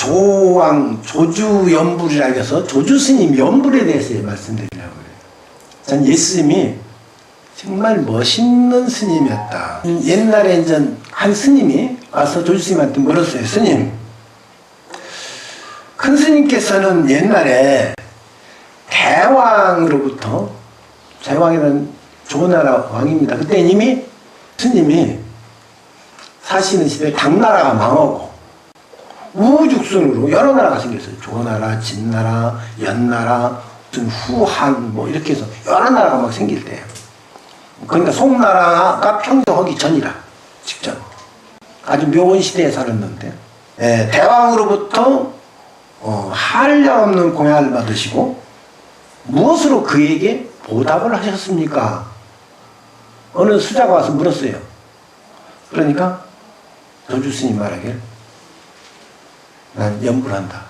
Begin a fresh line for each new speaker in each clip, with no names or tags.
조왕, 조주연불이라고 해서 조주스님 연불에 대해서 말씀드리려고 해요. 전 예수님이 정말 멋있는 스님이었다. 옛날에 이제 한 스님이 와서 조주스님한테 물었어요. 스님, 큰 스님께서는 옛날에 대왕으로부터, 대왕이라는 조나라 왕입니다. 그때 이미 스님이 사시는 시대에 당나라가 망하고 우죽순으로 여러 나라가 생겼어요. 조나라, 진나라, 연나라, 무슨 후한 뭐 이렇게 해서 여러 나라가 막 생길 때예요. 그러니까 송나라가 평정하기 전이라, 직전. 아주 묘한 시대에 살았는데, 대왕으로부터 한량없는 공양을 받으시고 무엇으로 그에게 보답을 하셨습니까? 어느 수자가 와서 물었어요. 그러니까 조주스님 말하길, 난 연불한다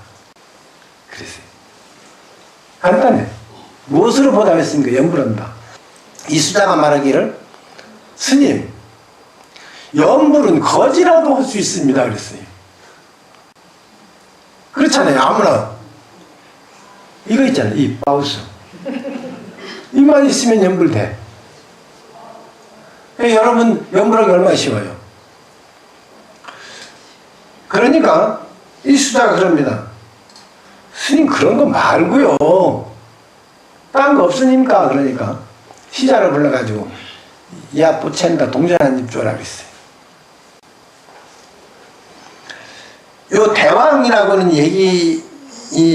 그랬어요. 간단해. 무엇으로 보답했습니까? 연불한다. 이 수자가 말하기를, 스님, 연불은 거지라도 할 수 있습니다 그랬어요. 그렇잖아요. 아무나 이거 있잖아요. 이 마우스 이만 있으면 연불돼. 여러분 연불하기 얼마나 쉬워요. 그러니까 이 수자가 그럽니다. 스님, 그런 거 말고요, 딴 거 없으니까. 그러니까 시자를 불러가지고 야 보챈다 동전한 입 줘라 그랬어요. 요 대왕이라고는 얘기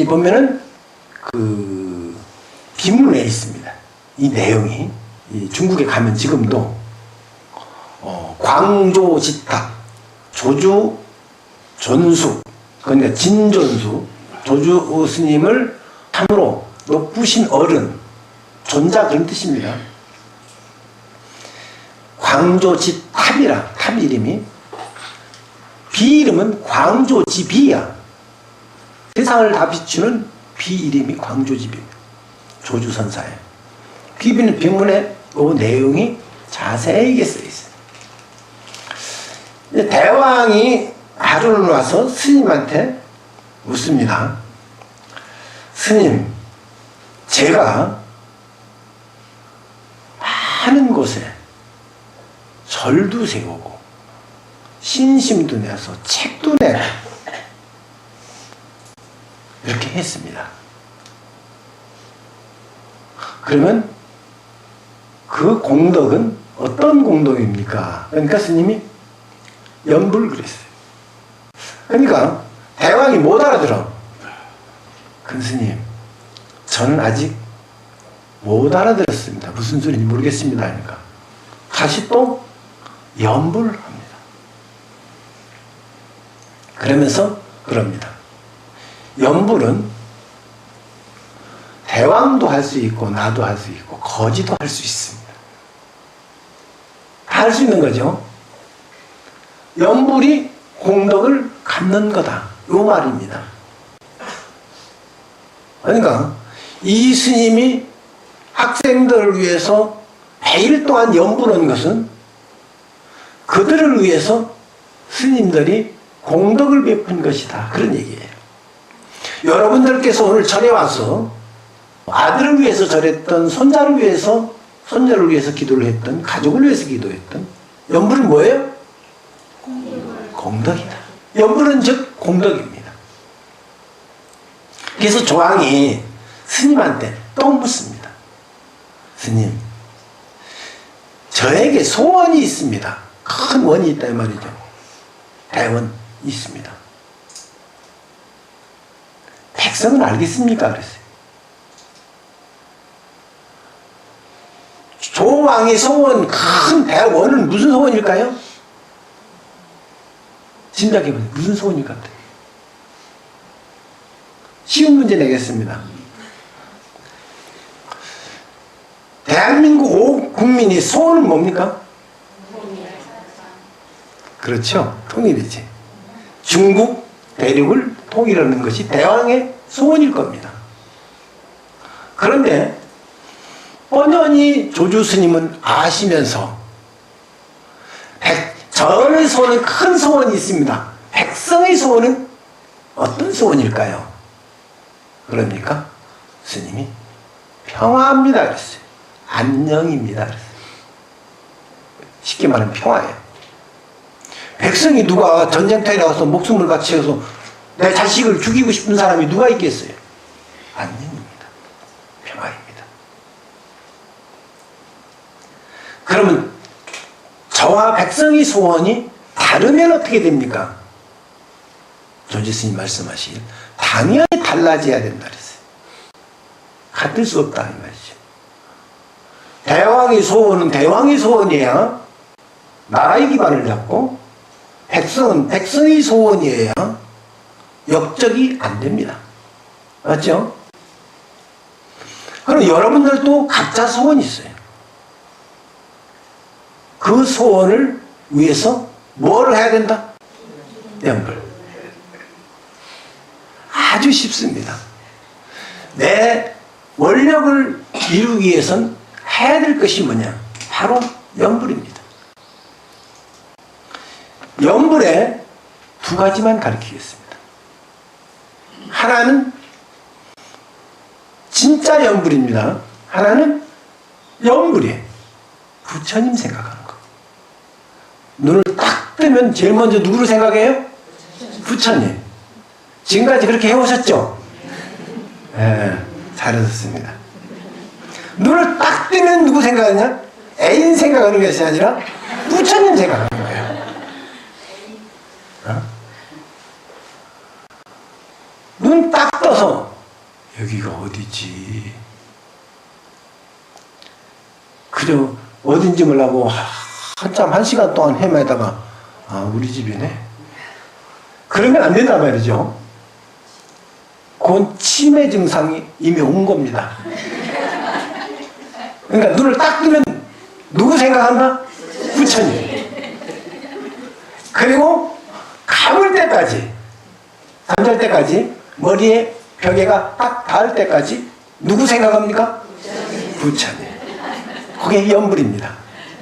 보면은 그 비문에 있습니다. 이 내용이 이 중국에 가면 지금도 광조지탁, 조주 존수, 그러니까 진존수, 조주 스님을 참으로 높으신 어른, 존자, 그런 뜻입니다. 광조지탑이라, 탑 이름이, 비 이름은 광조지비야. 세상을 다 비추는 비 이름이 광조지비입니다. 조주선사예요. 비문에 그 내용이 자세하게 써 있어요. 대왕이 하루는 와서 스님한테 묻습니다. 스님, 제가 많은 곳에 절도 세우고 신심도 내서 책도 내고 이렇게 했습니다. 그러면 그 공덕은 어떤 공덕입니까? 그러니까 스님이 연불 그랬어요. 그러니까 대왕이 못 알아들어. 큰 스님, 저는 아직 못 알아들었습니다. 무슨 소리인지 모르겠습니다. 하니까 다시 또 연불합니다. 그러면서 그럽니다. 연불은 대왕도 할 수 있고 나도 할 수 있고 거지도 할 수 있습니다. 다 할 수 있는 거죠. 연불이 공덕을 갚는 거다, 요 말입니다. 그러니까 이 스님이 학생들을 위해서 매일 동안 연불한 것은 그들을 위해서 스님들이 공덕을 베푼 것이다, 그런 얘기예요. 여러분들께서 오늘 절에 와서 아들을 위해서 절했던, 손자를 위해서, 손녀를 위해서 기도를 했던, 가족을 위해서 기도했던, 연불은 뭐예요? 공덕이다. 연불은 즉 공덕입니다. 그래서 조왕이 스님한테 또 묻습니다. 스님, 저에게 소원이 있습니다. 큰 원이 있다 이 말이죠. 대원 있습니다. 백성은 알겠습니까? 그랬어요. 조왕의 소원, 큰 대원은 무슨 소원일까요? 짐작해보세요. 무슨 소원일 것 같아요? 쉬운 문제 내겠습니다. 대한민국 온 국민이 소원은 뭡니까? 그렇죠. 통일이지. 중국 대륙을 통일하는 것이 대왕의 소원일 겁니다. 그런데 뻔연히 조주 스님은 아시면서 저의 소원은 큰 소원이 있습니다. 백성의 소원은 어떤 소원일까요? 그럽니까? 스님이 평화입니다 그랬어요. 안녕입니다 그랬어요. 쉽게 말하면 평화예요. 백성이 누가 전쟁터에 나가서 목숨을 바쳐서 내 자식을 죽이고 싶은 사람이 누가 있겠어요? 안녕입니다. 평화입니다. 그러면 저와 백성의 소원이 다르면 어떻게 됩니까? 조지 스님 말씀하신 당연히 달라져야 된다 그랬어요. 같을 수 없다 이 말이죠. 대왕의 소원은 대왕의 소원이야 나라의 기반을 잡고, 백성은 백성의 소원이에요. 역적이 안 됩니다. 맞죠? 그럼 여러분들도 각자 소원이 있어요. 그 소원을 위해서 뭐를 해야 된다? 염불. 아주 쉽습니다. 내 원력을 이루기 위해선 해야 될 것이 뭐냐? 바로 염불입니다. 염불에 두 가지만 가르치겠습니다. 하나는 진짜 염불입니다. 하나는 염불이에요. 부처님 생각하는 거. 눈을 딱 뜨면 제일 먼저 누구를 생각해요? 부처님. 지금까지 그렇게 해오셨죠? 네, 잘하셨습니다. 눈을 딱 뜨면 누구 생각하냐? 애인 생각하는 것이 아니라 부처님 생각하는 거예요. 어? 눈 딱 떠서 여기가 어디지? 그저 어딘지 몰라고 한참 1시간 동안 헤매다가 우리 집이네. 그러면 안 된단 말이죠. 그건 치매 증상이 이미 온 겁니다. 그러니까 눈을 딱 뜨면 누구 생각한다? 부처님. 그리고 감을 때까지, 잠잘 때까지, 머리에 벽에가 딱 닿을 때까지 누구 생각합니까? 부처님. 그게 염불입니다.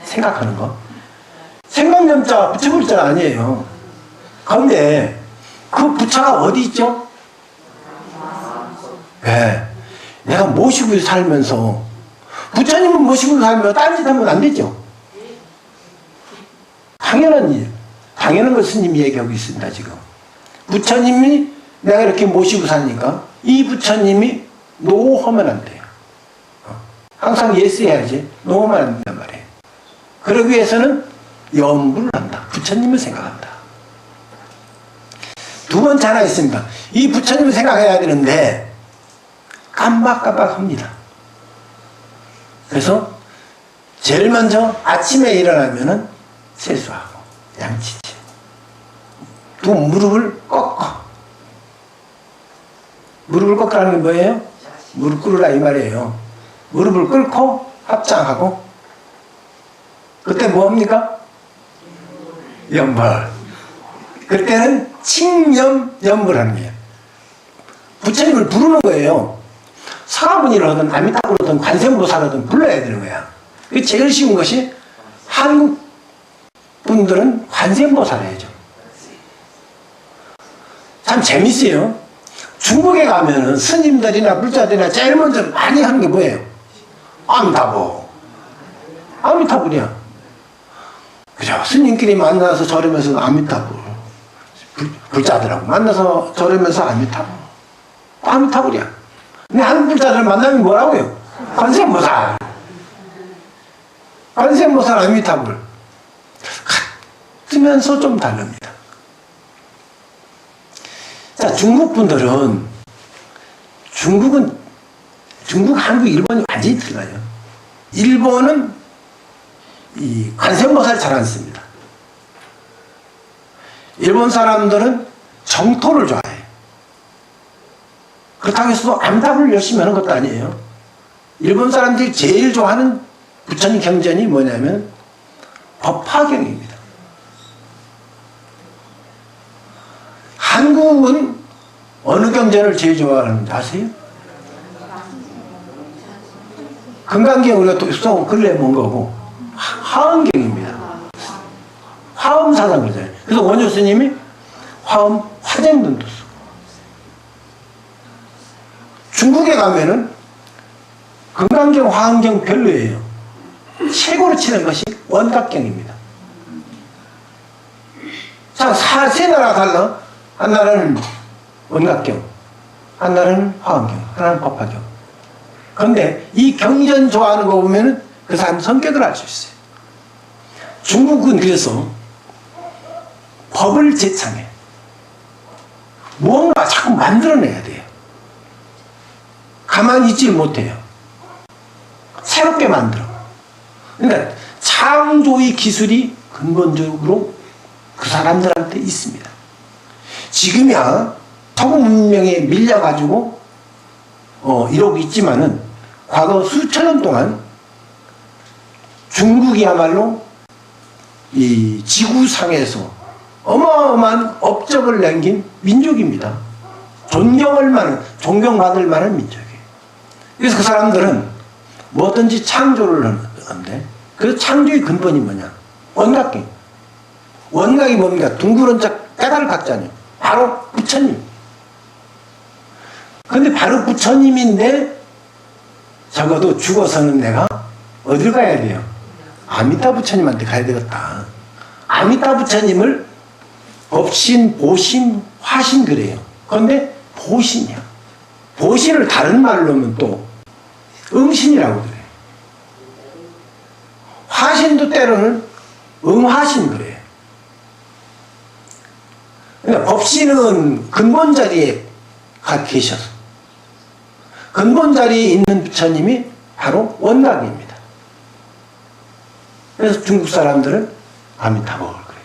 생각하는 거. 생각념자 부처불자 아니에요. 그런데 그 부처가 어디 있죠? 네. 내가 모시고 살면서, 부처님은 모시고 살면 딴짓 하면 안 되죠. 당연한 일, 당연한 걸 스님이 얘기하고 있습니다. 지금 부처님이 내가 이렇게 모시고 사니까 이 부처님이 노하면 안 돼요. 항상 예스 해야지 노하면 안 된단 말이에요. 그러기 위해서는 염불을 한다. 부처님을 생각한다. 두 번째 하나 있습니다. 이 부처님을 생각해야 되는데 깜박깜박합니다. 그래서 제일 먼저 아침에 일어나면은 세수하고 양치지. 두 무릎을 꺾어. 무릎을 꺾으라는 게 뭐예요? 무릎 꿇으라 이 말이에요. 무릎을 꿇고 합장하고, 그때 뭐합니까? 염불. 그때는 칭염염불하는 거예요. 부처님을 부르는 거예요. 사가모니를 하든 아미타불을 하든 관세음보살을 하든 불러야 되는 거야. 그게 제일 쉬운 것이, 한국 분들은 관세음보살 해야죠. 참 재밌어요. 중국에 가면은 스님들이나 불자들이나 제일 먼저 많이 하는 게 뭐예요? 아미타불. 아미타불이야. 그죠? 스님끼리 만나서 절하면서 아미타불. 불자들하고 만나서 절하면서 아미타불. 아미타불이야. 근데 한국 불자들 만나면 뭐라고요? 관세음보살. 관세음보살 아미타불. 같으면서 좀 다릅니다. 자, 중국 분들은, 중국, 한국, 일본이 완전히 틀려요. 일본은 이 관세음보살 잘 안 씁니다. 일본 사람들은 정토를 좋아해요. 그렇다고 해서 아미타불을 열심히 하는 것도 아니에요. 일본 사람들이 제일 좋아하는 부처님 경전이 뭐냐면 법화경입니다. 한국은 어느 경전을 제일 좋아하는지 아세요? 금강경 우리가 또 근래에 본 거고, 화엄경입니다. 화엄사상 그러잖아요. 그래서 원효 스님이 화엄 화쟁문도 쓰고, 중국에 가면은 금강경, 화엄경 별로예요. 최고로 치는 것이 원각경입니다. 자, 세 나라가 달라. 한 나라는 원각경, 한 나라는 화엄경, 하나는 법화경. 그런데 이 경전 좋아하는 거 보면은 그 사람 성격을 알 수 있어요. 중국은 그래서 법을 제창해. 무언가 자꾸 만들어내야 돼요. 가만히 있질 못해요. 새롭게 만들어. 그러니까 창조의 기술이 근본적으로 그 사람들한테 있습니다. 지금이야 서구 문명에 밀려가지고 이러고 있지만은 과거 수천 년 동안 중국이야말로 이 지구상에서 어마어마한 업적을 남긴 민족입니다. 존경받을 만한 민족이에요. 그래서 그 사람들은 뭐든지 창조를 하는데, 그래서 창조의 근본이 뭐냐? 원각경. 원각이 뭡니까? 둥그런 깨달을 갖잖아요. 바로 부처님. 근데 바로 부처님인데 적어도 죽어서는 내가 어딜 가야 돼요? 아미타 부처님한테 가야 되겠다. 아미타 부처님을 법신, 보신, 화신 그래요. 그런데 보신이야. 보신을 다른 말로 하면 또 응신이라고 그래요. 화신도 때로는 응화신 그래요. 그러니까 법신은 근본 자리에 계셔서 근본 자리에 있는 부처님이 바로 원각입니다. 그래서 중국 사람들은 아미타법을 그래요.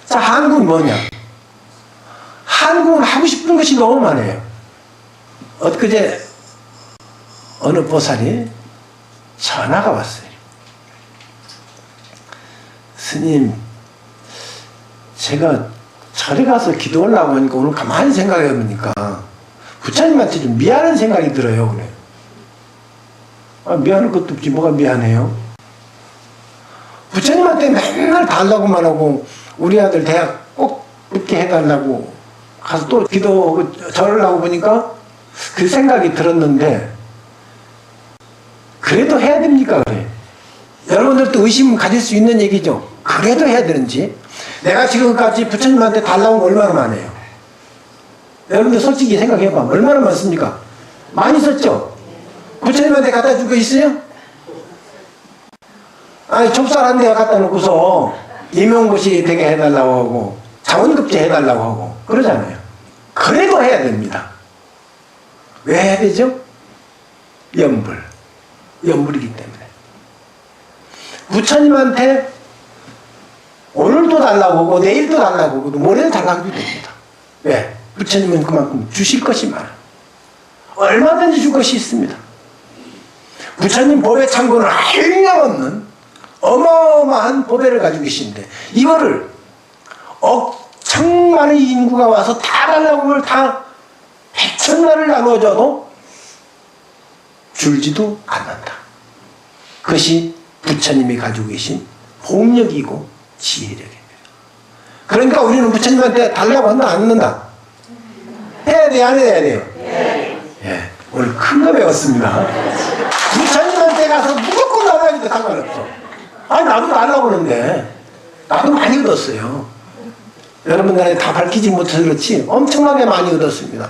자, 한국은 뭐냐? 한국은 하고 싶은 것이 너무 많아요. 엊그제 어느 보살이 전화가 왔어요. 스님, 제가 절에 가서 기도하려고 하니까 오늘 가만히 생각해 보니까 부처님한테 좀 미안한 생각이 들어요. 그래. 미안할 것도 없지 뭐가 미안해요? 부처님한테 맨날 달라고만 하고 우리 아들 대학 꼭 이렇게 해달라고 가서 또 기도 절하려고 보니까 그 생각이 들었는데 그래도 해야 됩니까? 그래. 여러분들도 의심 가질 수 있는 얘기죠. 그래도 해야 되는지. 내가 지금까지 부처님한테 달라고 얼마나 많아요? 여러분들 솔직히 생각해봐. 얼마나 많습니까? 많이 썼죠? 부처님한테 갖다 줄 거 있어요? 아니, 좁쌀 한 대 갖다 놓고서 임용고시 되게 해달라고 하고 자원급제 해달라고 하고 그러잖아요. 그래도 해야 됩니다. 왜 해야 되죠? 염불이기 때문에. 부처님한테 오늘도 달라고 하고 내일도 달라고 하고 모레도 달라고 해도 됩니다. 왜? 부처님은 그만큼 주실 것이 많아요. 얼마든지 줄 것이 있습니다. 부처님 법의 창고는 한량없는 어마어마한 법회를 가지고 계신데 이거를 억천만의 인구가 와서 다 달라고 하면 다 백천만을 나눠줘도 줄지도 않는다. 그것이 부처님이 가지고 계신 폭력이고 지혜력입니다. 그러니까 우리는 부처님한테 달라고 한다 안 한다? 해야 돼 안 해야 돼요? 예, 오늘 큰 거 배웠습니다. 부처님한테 가서 무조건 달라고 해도 상관없어. 아니 나도 달라고 그러는데 나도 많이 얻었어요. 여러분들한테 다 밝히지 못해서 그렇지 엄청나게 많이 얻었습니다.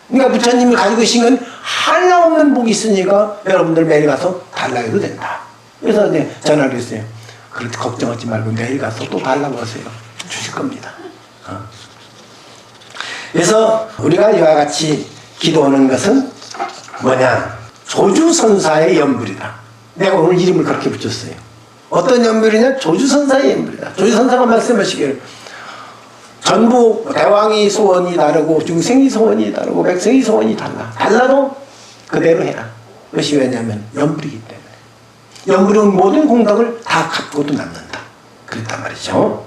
그러니까 부처님이 가지고 계신 건 한량없는 복이 있으니까 여러분들 매일 가서 달라고 해도 된다. 그래서 이제 전화를 했어요. 그렇게 걱정하지 말고 내일 가서 또 달라고 하세요. 주실 겁니다. 그래서 우리가 이와 같이 기도하는 것은 뭐냐? 조주선사의 연불이다. 내가 오늘 이름을 그렇게 붙였어요. 어떤 연불이냐? 조주선사의 연불이다. 조주선사가 말씀하시기를 전부 대왕의 소원이 다르고 중생의 소원이 다르고 백성의 소원이 달라도 그대로 해라. 그것이 왜냐하면 연불이기 때문에. 연불은 모든 공덕을 다 갚고도 남는다. 그랬단 말이죠.